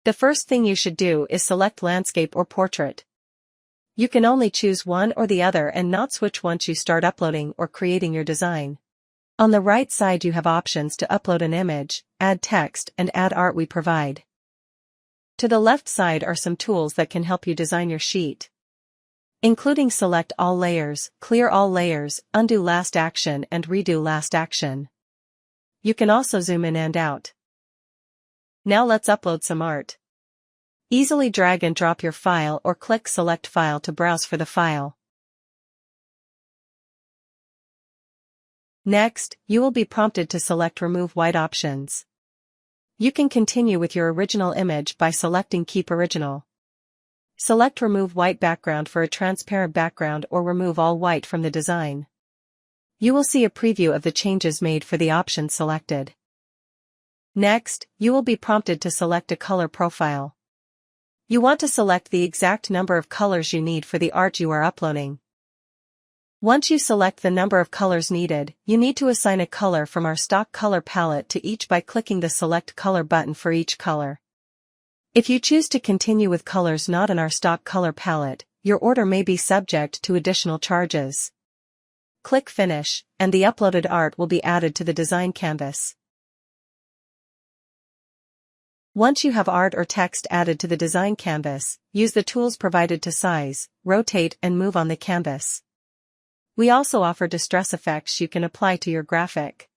The first thing you should do is select landscape or portrait. You can only choose one or the other and not switch once you start uploading or creating your design. On the right side you have options to upload an image, add text and add art we provide. To the left side are some tools that can help you design your sheet, including select all layers, clear all layers, undo last action and redo last action. You can also zoom in and out. Now let's upload some art. Easily drag and drop your file or click Select File to browse for the file. Next, you will be prompted to select Remove White options. You can continue with your original image by selecting Keep Original. Select Remove White Background for a transparent background or remove all white from the design. You will see a preview of the changes made for the option selected. Next, you will be prompted to select a color profile. You want to select the exact number of colors you need for the art you are uploading. Once you select the number of colors needed, you need to assign a color from our stock color palette to each by clicking the Select Color button for each color. If you choose to continue with colors not in our stock color palette, your order may be subject to additional charges. Click Finish, and the uploaded art will be added to the design canvas. Once you have art or text added to the design canvas, use the tools provided to size, rotate and move on the canvas. We also offer distress effects you can apply to your graphic.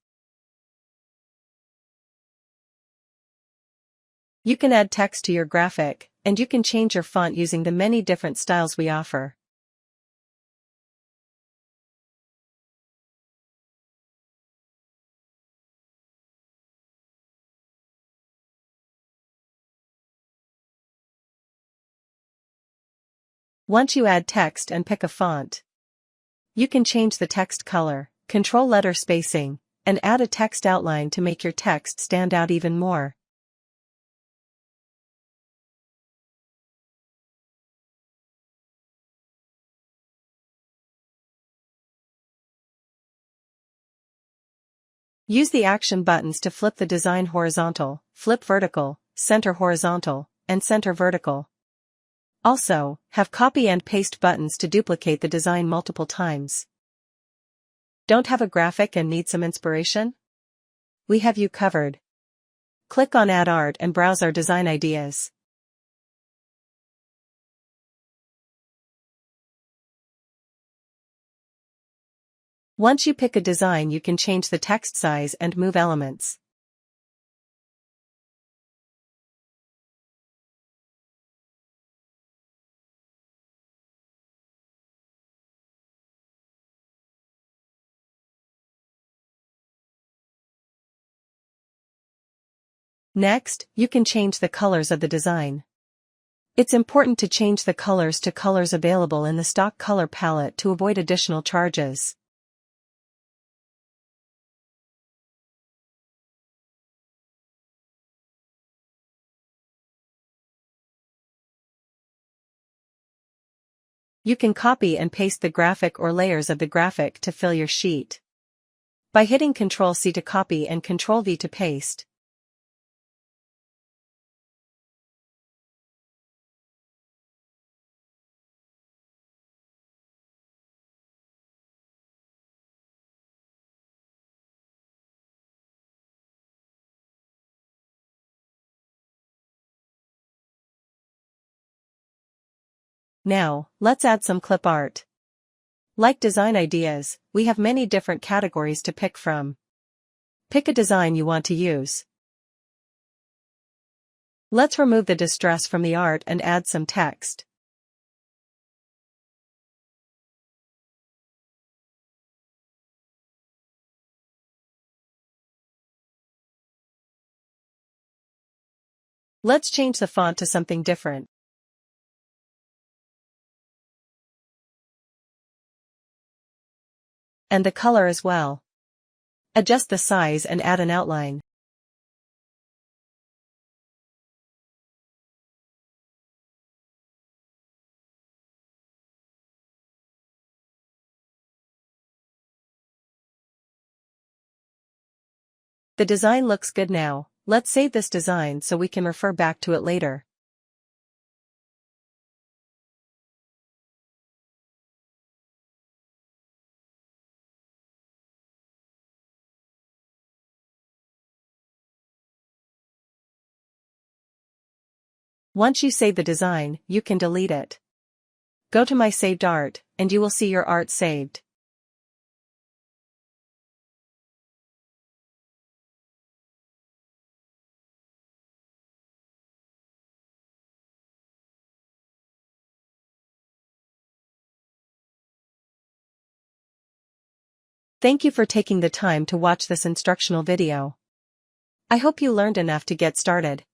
You can add text to your graphic, and you can change your font using the many different styles we offer. Once you add text and pick a font, you can change the text color, control letter spacing, and add a text outline to make your text stand out even more. Use the action buttons to flip the design horizontal, flip vertical, center horizontal, and center vertical. Also, have copy and paste buttons to duplicate the design multiple times. Don't have a graphic and need some inspiration? We have you covered. Click on Add Art and browse our design ideas. Once you pick a design, you can change the text size and move elements. Next, you can change the colors of the design. It's important to change the colors to colors available in the stock color palette to avoid additional charges. You can copy and paste the graphic or layers of the graphic to fill your sheet by hitting Ctrl+C to copy and Ctrl+V to paste. Now, let's add some clip art. Like design ideas, we have many different categories to pick from. Pick a design you want to use. Let's remove the distress from the art and add some text. Let's change the font to something different. And the color as well. Adjust the size and add an outline. The design looks good now. Let's save this design so we can refer back to it later. Once you save the design, you can delete it. Go to My Saved Art, and you will see your art saved. Thank you for taking the time to watch this instructional video. I hope you learned enough to get started.